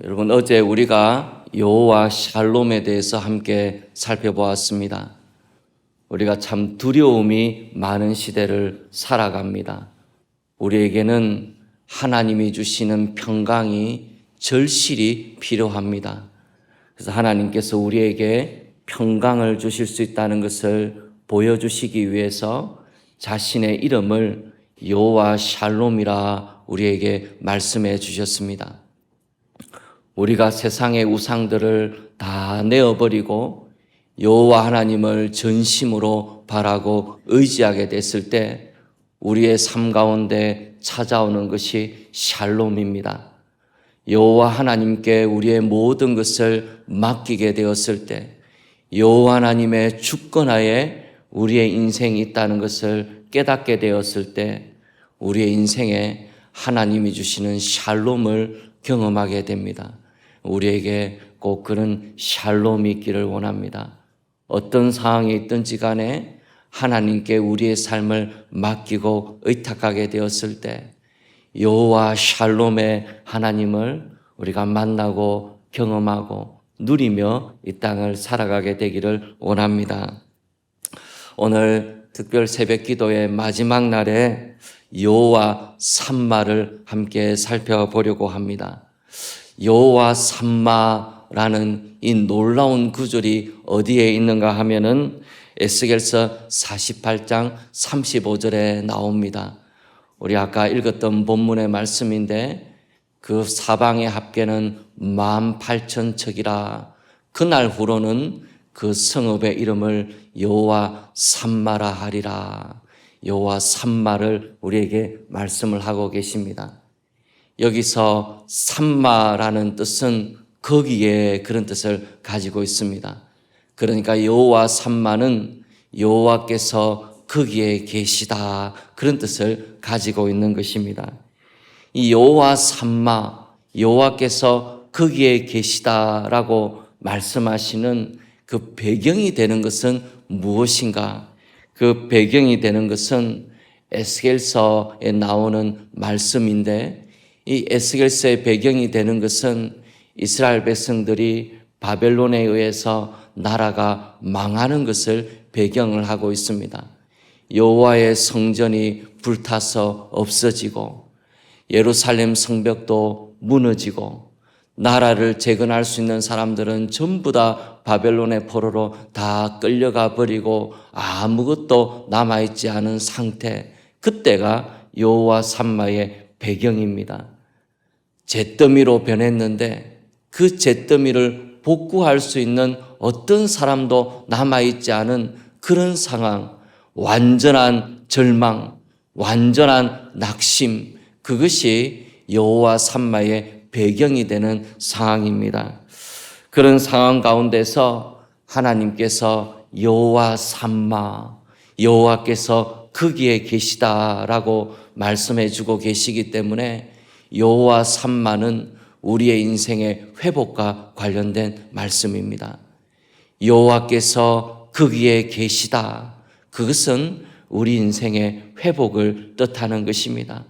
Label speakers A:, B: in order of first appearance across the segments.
A: 여러분, 어제 우리가 여호와 샬롬에 대해서 함께 살펴보았습니다. 우리가 참 두려움이 많은 시대를 살아갑니다. 우리에게는 하나님이 주시는 평강이 절실히 필요합니다. 그래서 하나님께서 우리에게 평강을 주실 수 있다는 것을 보여주시기 위해서 자신의 이름을 여호와 샬롬이라 우리에게 말씀해 주셨습니다. 우리가 세상의 우상들을 다 내어버리고 여호와 하나님을 전심으로 바라고 의지하게 됐을 때 우리의 삶 가운데 찾아오는 것이 샬롬입니다. 여호와 하나님께 우리의 모든 것을 맡기게 되었을 때 여호와 하나님의 주권하에 우리의 인생이 있다는 것을 깨닫게 되었을 때 우리의 인생에 하나님이 주시는 샬롬을 경험하게 됩니다. 우리에게 꼭 그런 샬롬이 있기를 원합니다. 어떤 상황이 있든지 간에 하나님께 우리의 삶을 맡기고 의탁하게 되었을 때 여호와 샬롬의 하나님을 우리가 만나고 경험하고 누리며 이 땅을 살아가게 되기를 원합니다. 오늘 특별 새벽 기도의 마지막 날에 여호와 삼마를 함께 살펴보려고 합니다. 여호와 삼마라는 이 놀라운 구절이 어디에 있는가 하면은 에스겔서 48장 35절에 나옵니다. 우리 아까 읽었던 본문의 말씀인데 그 사방의 합계는 18,000척이라 그날 후로는 그 성읍의 이름을 여호와 삼마라 하리라. 여호와 삼마를 우리에게 말씀을 하고 계십니다. 여기서 삼마라는 뜻은 거기에 그런 뜻을 가지고 있습니다. 그러니까 여호와 삼마는 여호와께서 거기에 계시다 그런 뜻을 가지고 있는 것입니다. 이 여호와 삼마, 여호와께서 거기에 계시다라고 말씀하시는 그 배경이 되는 것은 무엇인가? 그 배경이 되는 것은 에스겔서에 나오는 말씀인데 이 에스겔서의 배경이 되는 것은 이스라엘 백성들이 바벨론에 의해서 나라가 망하는 것을 배경을 하고 있습니다. 여호와의 성전이 불타서 없어지고 예루살렘 성벽도 무너지고 나라를 재건할 수 있는 사람들은 전부 다 바벨론의 포로로 다 끌려가 버리고 아무것도 남아있지 않은 상태, 그때가 여호와 삼마의 배경입니다. 잿더미로 변했는데 그 잿더미를 복구할 수 있는 어떤 사람도 남아있지 않은 그런 상황, 완전한 절망, 완전한 낙심, 그것이 여호와 삼마의 배경이 되는 상황입니다. 그런 상황 가운데서 하나님께서 여호와 삼마, 여호와께서 거기에 계시다라고 말씀해 주고 계시기 때문에 여호와 삼마는 우리의 인생의 회복과 관련된 말씀입니다. 여호와께서 거기에 계시다. 그것은 우리 인생의 회복을 뜻하는 것입니다.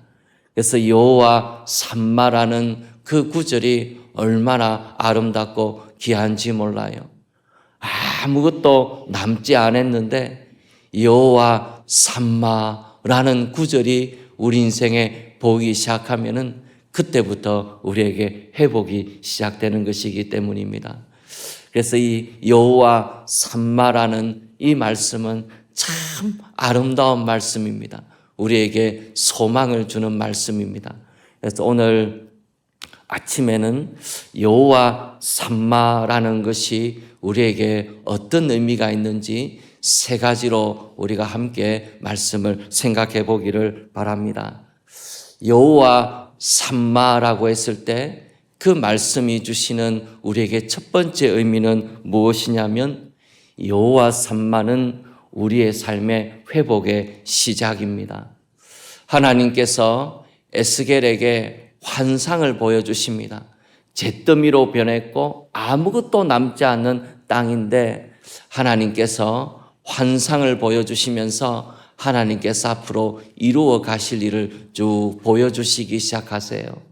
A: 그래서 여호와 삼마라는 그 구절이 얼마나 아름답고 귀한지 몰라요. 아무것도 남지 않았는데 여호와 삼마라는 구절이 우리 인생에 보이기 시작하면은 그때부터 우리에게 회복이 시작되는 것이기 때문입니다. 그래서 이 여호와 삼마라는 이 말씀은 참 아름다운 말씀입니다. 우리에게 소망을 주는 말씀입니다. 그래서 오늘 아침에는 여호와 삼마라는 것이 우리에게 어떤 의미가 있는지 세 가지로 우리가 함께 말씀을 생각해 보기를 바랍니다. 여호와 삼마라고 했을 때 그 말씀이 주시는 우리에게 첫 번째 의미는 무엇이냐면 여호와 삼마는 우리의 삶의 회복의 시작입니다. 하나님께서 에스겔에게 환상을 보여주십니다. 잿더미로 변했고 아무것도 남지 않는 땅인데 하나님께서 환상을 보여주시면서 하나님께서 앞으로 이루어 가실 일을 쭉 보여주시기 시작하세요.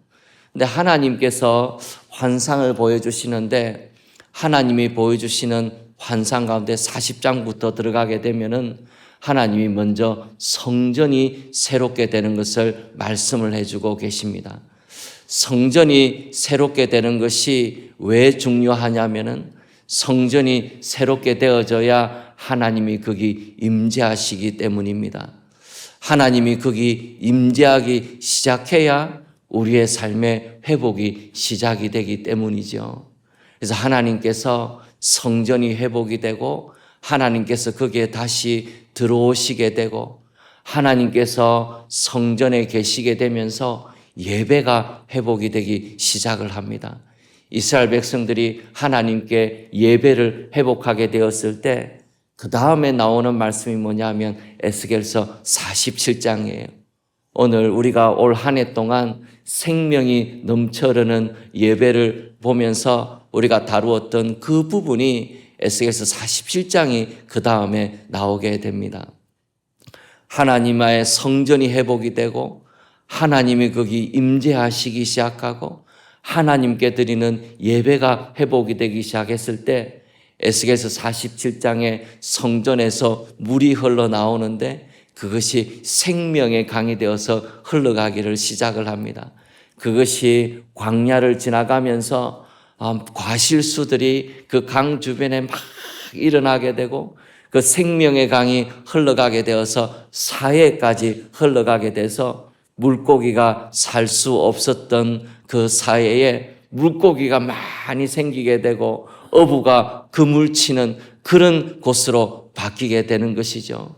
A: 근데 하나님께서 환상을 보여주시는데 하나님이 보여주시는 환상 가운데 40장부터 들어가게 되면은 하나님이 먼저 성전이 새롭게 되는 것을 말씀을 해주고 계십니다. 성전이 새롭게 되는 것이 왜 중요하냐면은 성전이 새롭게 되어져야 하나님이 거기 임재하시기 때문입니다. 하나님이 거기 임재하기 시작해야 우리의 삶의 회복이 시작이 되기 때문이죠. 그래서 하나님께서 성전이 회복이 되고 하나님께서 거기에 다시 들어오시게 되고 하나님께서 성전에 계시게 되면서 예배가 회복이 되기 시작을 합니다. 이스라엘 백성들이 하나님께 예배를 회복하게 되었을 때 그 다음에 나오는 말씀이 뭐냐면 에스겔서 47장이에요. 오늘 우리가 올 한 해 동안 생명이 넘쳐흐르는 예배를 보면서 우리가 다루었던 그 부분이 에스겔서 47장이 그 다음에 나오게 됩니다. 하나님의 성전이 회복이 되고 하나님이 거기 임재하시기 시작하고 하나님께 드리는 예배가 회복이 되기 시작했을 때 에스겔서 47장에 성전에서 물이 흘러나오는데 그것이 생명의 강이 되어서 흘러가기를 시작을 합니다. 그것이 광야를 지나가면서 과실수들이 그 강 주변에 막 일어나게 되고 그 생명의 강이 흘러가게 되어서 사해까지 흘러가게 돼서 물고기가 살 수 없었던 그 사해에 물고기가 많이 생기게 되고 어부가 그물치는 그런 곳으로 바뀌게 되는 것이죠.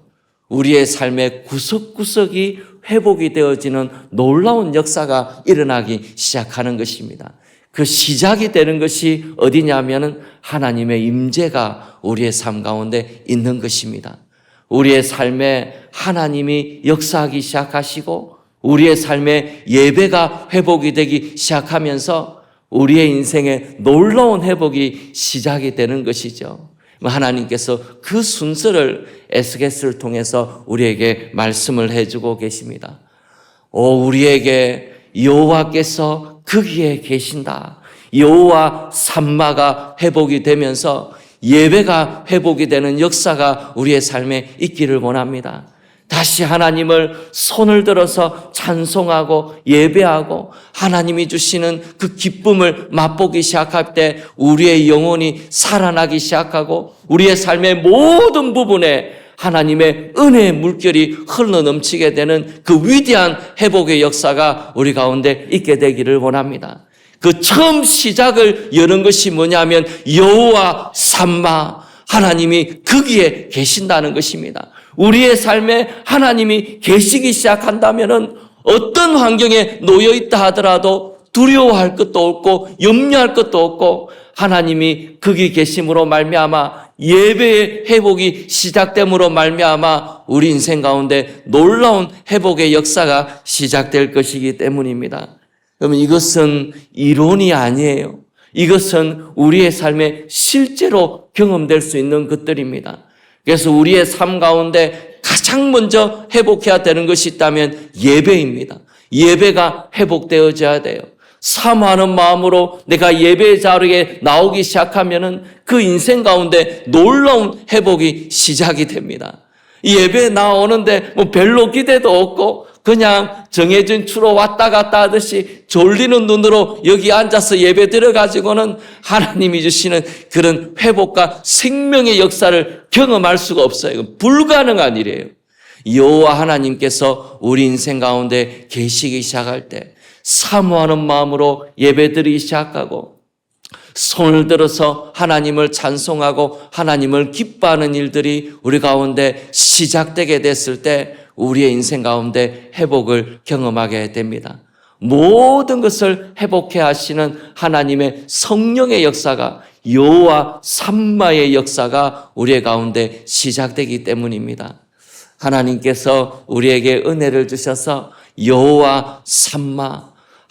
A: 우리의 삶의 구석구석이 회복이 되어지는 놀라운 역사가 일어나기 시작하는 것입니다. 그 시작이 되는 것이 어디냐면은 하나님의 임재가 우리의 삶 가운데 있는 것입니다. 우리의 삶에 하나님이 역사하기 시작하시고 우리의 삶의 예배가 회복이 되기 시작하면서 우리의 인생에 놀라운 회복이 시작이 되는 것이죠. 하나님께서 그 순서를 에스겔서를 통해서 우리에게 말씀을 해주고 계십니다. 우리에게 여호와께서 거기에 계신다. 여호와 삼마가 회복이 되면서 예배가 회복이 되는 역사가 우리의 삶에 있기를 원합니다. 다시 하나님을 손을 들어서 찬송하고 예배하고 하나님이 주시는 그 기쁨을 맛보기 시작할 때 우리의 영혼이 살아나기 시작하고 우리의 삶의 모든 부분에 하나님의 은혜의 물결이 흘러넘치게 되는 그 위대한 회복의 역사가 우리 가운데 있게 되기를 원합니다. 그 처음 시작을 여는 것이 뭐냐면 여호와 삼마, 하나님이 거기에 계신다는 것입니다. 우리의 삶에 하나님이 계시기 시작한다면은 어떤 환경에 놓여 있다 하더라도 두려워할 것도 없고 염려할 것도 없고 하나님이 거기 계심으로 말미암아 예배의 회복이 시작됨으로 말미암아 우리 인생 가운데 놀라운 회복의 역사가 시작될 것이기 때문입니다. 그러면 이것은 이론이 아니에요. 이것은 우리의 삶에 실제로 경험될 수 있는 것들입니다. 그래서 우리의 삶 가운데 가장 먼저 회복해야 되는 것이 있다면 예배입니다. 예배가 회복되어져야 돼요. 사모하는 마음으로 내가 예배 자리에 나오기 시작하면은 그 인생 가운데 놀라운 회복이 시작이 됩니다. 예배에 나오는데 별로 기대도 없고 그냥 정해진 추로 왔다 갔다 하듯이 졸리는 눈으로 여기 앉아서 예배 드려가지고는 하나님이 주시는 그런 회복과 생명의 역사를 경험할 수가 없어요. 이건 불가능한 일이에요. 여호와 하나님께서 우리 인생 가운데 계시기 시작할 때 사모하는 마음으로 예배 드리기 시작하고 손을 들어서 하나님을 찬송하고 하나님을 기뻐하는 일들이 우리 가운데 시작되게 됐을 때 우리의 인생 가운데 회복을 경험하게 됩니다. 모든 것을 회복해 하시는 하나님의 성령의 역사가 여호와 삼마의 역사가 우리의 가운데 시작되기 때문입니다. 하나님께서 우리에게 은혜를 주셔서 여호와 삼마,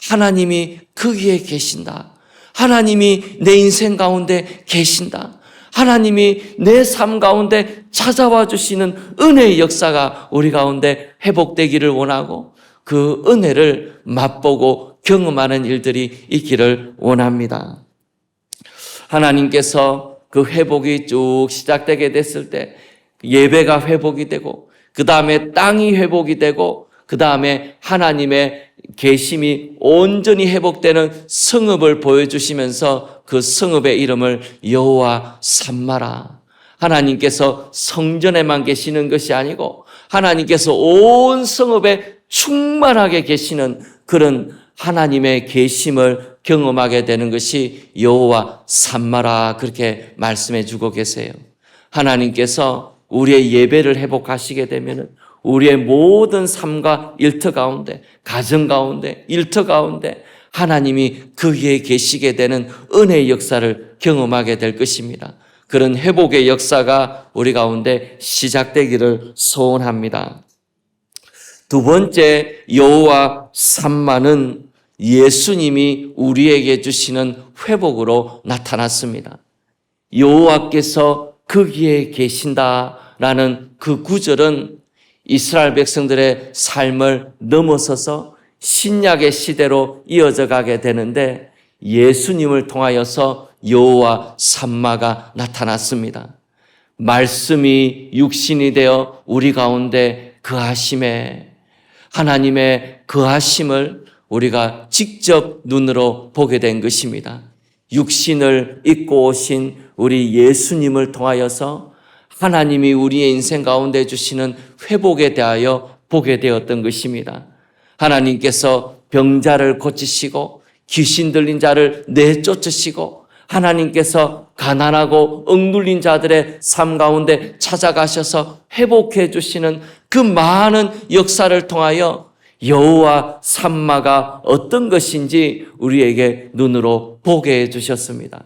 A: 하나님이 거기에 계신다. 하나님이 내 인생 가운데 계신다. 하나님이 내 삶 가운데 찾아와 주시는 은혜의 역사가 우리 가운데 회복되기를 원하고 그 은혜를 맛보고 경험하는 일들이 있기를 원합니다. 하나님께서 그 회복이 쭉 시작되게 됐을 때 예배가 회복이 되고, 그 다음에 땅이 회복이 되고, 그 다음에 하나님의 계심이 온전히 회복되는 성읍을 보여주시면서 그 성읍의 이름을 여호와 삼마라. 하나님께서 성전에만 계시는 것이 아니고 하나님께서 온 성읍에 충만하게 계시는 그런 하나님의 계심을 경험하게 되는 것이 여호와 삼마라, 그렇게 말씀해 주고 계세요. 하나님께서 우리의 예배를 회복하시게 되면 우리의 모든 삶과 일터 가운데, 가정 가운데, 일터 가운데 하나님이 거기에 계시게 되는 은혜의 역사를 경험하게 될 것입니다. 그런 회복의 역사가 우리 가운데 시작되기를 소원합니다. 두 번째, 여호와 삼마는 예수님이 우리에게 주시는 회복으로 나타났습니다. 여호와께서 거기에 계신다라는 그 구절은 이스라엘 백성들의 삶을 넘어서서 신약의 시대로 이어져 가게 되는데, 예수님을 통하여서 여호와 삼마가 나타났습니다. 말씀이 육신이 되어 우리 가운데 거하심에, 하나님의 거하심을 우리가 직접 눈으로 보게 된 것입니다. 육신을 입고 오신 우리 예수님을 통하여서 하나님이 우리의 인생 가운데 주시는 회복에 대하여 보게 되었던 것입니다. 하나님께서 병자를 고치시고 귀신 들린 자를 내쫓으시고, 하나님께서 가난하고 억눌린 자들의 삶 가운데 찾아가셔서 회복해 주시는 그 많은 역사를 통하여 여호와 삼마가 어떤 것인지 우리에게 눈으로 보게 해 주셨습니다.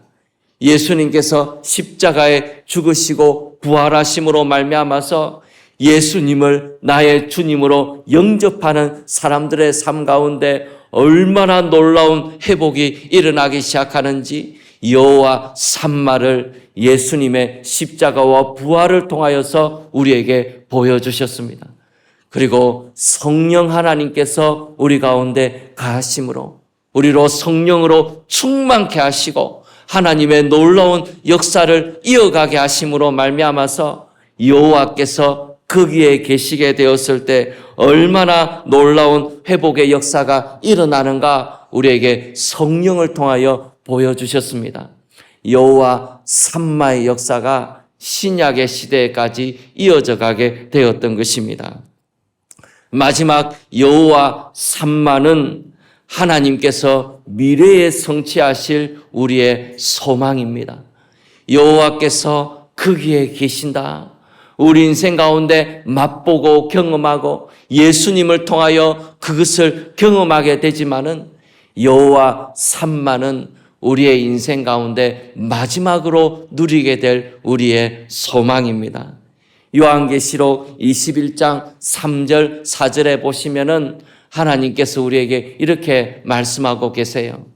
A: 예수님께서 십자가에 죽으시고 부활하심으로 말미암아서 예수님을 나의 주님으로 영접하는 사람들의 삶 가운데 얼마나 놀라운 회복이 일어나기 시작하는지 여호와 삼마를 예수님의 십자가와 부활을 통하여서 우리에게 보여주셨습니다. 그리고 성령 하나님께서 우리 가운데 가하심으로 우리로 성령으로 충만케 하시고 하나님의 놀라운 역사를 이어가게 하심으로 말미암아서 여호와께서 거기에 계시게 되었을 때 얼마나 놀라운 회복의 역사가 일어나는가 우리에게 성령을 통하여 보여주셨습니다. 여호와 삼마의 역사가 신약의 시대까지 이어져 가게 되었던 것입니다. 마지막 여호와 삼마는 하나님께서 미래에 성취하실 우리의 소망입니다. 여호와께서 거기에 계신다. 우리 인생 가운데 맛보고 경험하고 예수님을 통하여 그것을 경험하게 되지만은 여호와 삼마는 우리의 인생 가운데 마지막으로 누리게 될 우리의 소망입니다. 요한계시록 21장 3절 4절에 보시면은 하나님께서 우리에게 이렇게 말씀하고 계세요.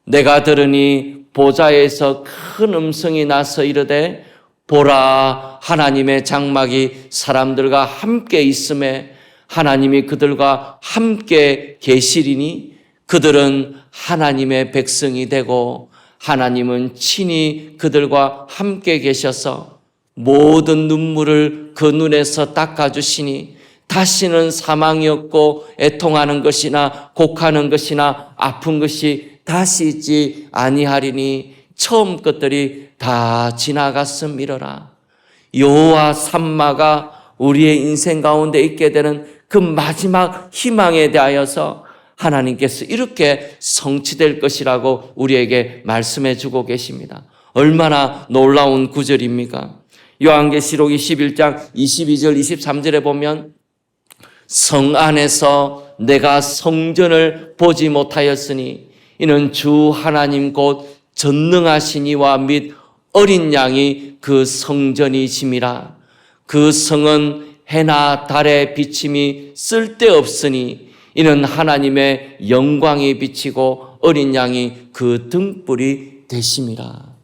A: 내가 들으니 보좌에서 큰 음성이 나서 이르되 보라, 하나님의 장막이 사람들과 함께 있음에 하나님이 그들과 함께 계시리니 그들은 하나님의 백성이 되고 하나님은 친히 그들과 함께 계셔서 모든 눈물을 그 눈에서 닦아주시니 다시는 사망이 없고 애통하는 것이나 곡하는 것이나 아픈 것이 다시 있지 아니하리니 처음 것들이 다 지나갔음이로라. 여호와 삼마가 우리의 인생 가운데 있게 되는 그 마지막 희망에 대하여서 하나님께서 이렇게 성취될 것이라고 우리에게 말씀해 주고 계십니다. 얼마나 놀라운 구절입니까? 요한계시록 21장 22절 23절에 보면 성 안에서 내가 성전을 보지 못하였으니 이는 주 하나님 곧 전능하신 이와 및 어린 양이 그 성전이심이라. 그 성은 해나 달의 비침이 쓸데없으니 이는 하나님의 영광이 비치고 어린 양이 그 등불이 되심이라.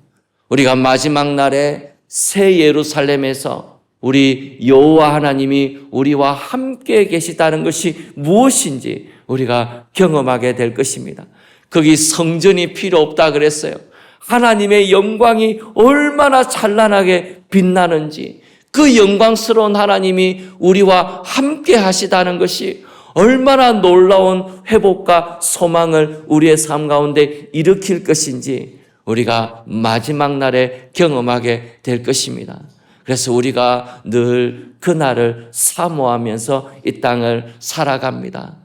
A: 우리가 마지막 날에 새 예루살렘에서 우리 여호와 하나님이 우리와 함께 계시다는 것이 무엇인지 우리가 경험하게 될 것입니다. 거기 성전이 필요 없다 그랬어요. 하나님의 영광이 얼마나 찬란하게 빛나는지, 그 영광스러운 하나님이 우리와 함께 하시다는 것이 얼마나 놀라운 회복과 소망을 우리의 삶 가운데 일으킬 것인지 우리가 마지막 날에 경험하게 될 것입니다. 그래서 우리가 늘 그날을 사모하면서 이 땅을 살아갑니다.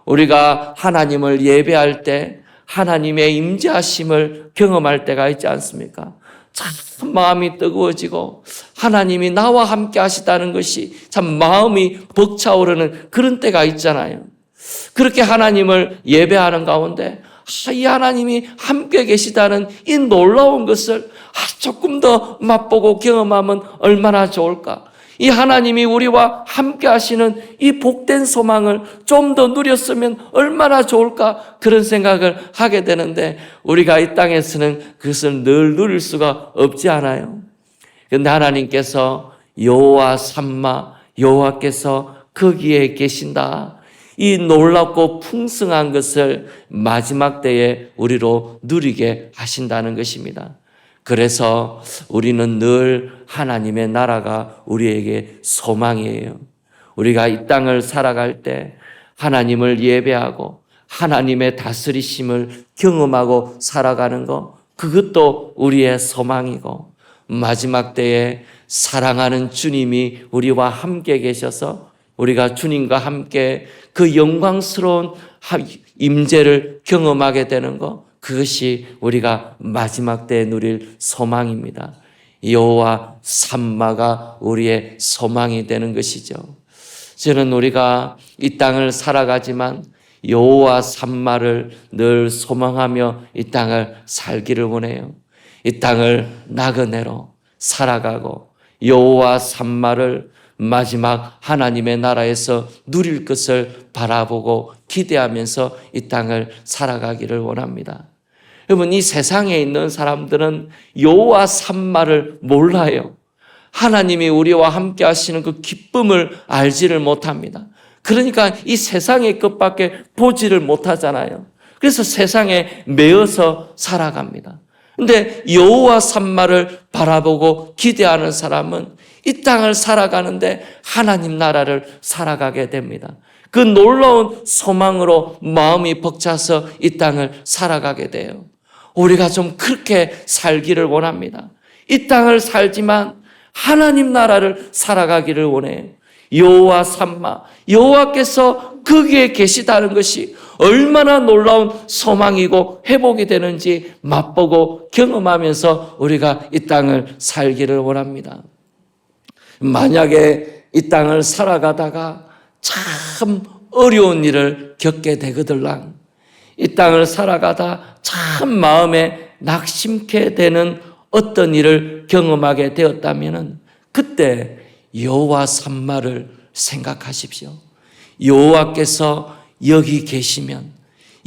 A: 우리가 하나님을 예배할 때 하나님의 임재하심을 경험할 때가 있지 않습니까? 참 마음이 뜨거워지고 하나님이 나와 함께 하시다는 것이 참 마음이 벅차오르는 그런 때가 있잖아요. 그렇게 하나님을 예배하는 가운데 이 하나님이 함께 계시다는 이 놀라운 것을 조금 더 맛보고 경험하면 얼마나 좋을까? 이 하나님이 우리와 함께 하시는 이 복된 소망을 좀 더 누렸으면 얼마나 좋을까? 그런 생각을 하게 되는데 우리가 이 땅에서는 그것을 늘 누릴 수가 없지 않아요. 그런데 하나님께서 여호와 삼마, 여호와께서 거기에 계신다. 이 놀랍고 풍성한 것을 마지막 때에 우리로 누리게 하신다는 것입니다. 그래서 우리는 늘 하나님의 나라가 우리에게 소망이에요. 우리가 이 땅을 살아갈 때 하나님을 예배하고 하나님의 다스리심을 경험하고 살아가는 것, 그것도 우리의 소망이고, 마지막 때에 사랑하는 주님이 우리와 함께 계셔서 우리가 주님과 함께 그 영광스러운 임재를 경험하게 되는 것, 그것이 우리가 마지막 때에 누릴 소망입니다. 여호와 삼마가 우리의 소망이 되는 것이죠. 저는 우리가 이 땅을 살아가지만 여호와 삼마를 늘 소망하며 이 땅을 살기를 원해요. 이 땅을 나그네로 살아가고 여호와 삼마를 마지막 하나님의 나라에서 누릴 것을 바라보고 기대하면서 이 땅을 살아가기를 원합니다. 여러분, 이 세상에 있는 사람들은 여호와 삼마를 몰라요. 하나님이 우리와 함께 하시는 그 기쁨을 알지를 못합니다. 그러니까 이 세상의 것밖에 보지를 못하잖아요. 그래서 세상에 매여서 살아갑니다. 근데 여호와 삼마를 바라보고 기대하는 사람은 이 땅을 살아가는데 하나님 나라를 살아가게 됩니다. 그 놀라운 소망으로 마음이 벅차서 이 땅을 살아가게 돼요. 우리가 좀 그렇게 살기를 원합니다. 이 땅을 살지만 하나님 나라를 살아가기를 원해요. 여호와 삼마, 여호와께서 거기에 계시다는 것이 얼마나 놀라운 소망이고 회복이 되는지 맛보고 경험하면서 우리가 이 땅을 살기를 원합니다. 만약에 이 땅을 살아가다가 참 어려운 일을 겪게 되거들랑, 이 땅을 살아가다 참 마음에 낙심케 되는 어떤 일을 경험하게 되었다면 그때 여호와 삼마를 생각하십시오. 여호와께서 여기 계시면,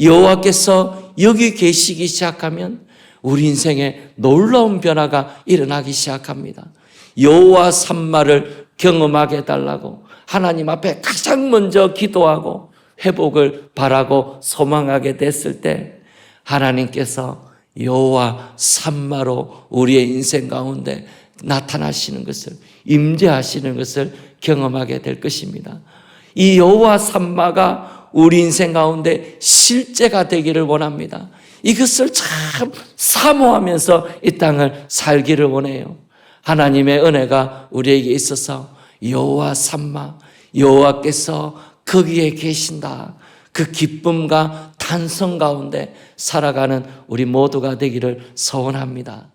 A: 여호와께서 여기 계시기 시작하면 우리 인생에 놀라운 변화가 일어나기 시작합니다. 여호와 삼마를 경험하게 해달라고 하나님 앞에 가장 먼저 기도하고 회복을 바라고 소망하게 됐을 때 하나님께서 여호와 삼마로 우리의 인생 가운데 나타나시는 것을, 임재하시는 것을 경험하게 될 것입니다. 이 여호와 삼마가 우리 인생 가운데 실제가 되기를 원합니다. 이것을 참 사모하면서 이 땅을 살기를 원해요. 하나님의 은혜가 우리에게 있어서 여호와 삼마, 여호와께서 거기에 계신다, 그 기쁨과 탄성 가운데 살아가는 우리 모두가 되기를 소원합니다.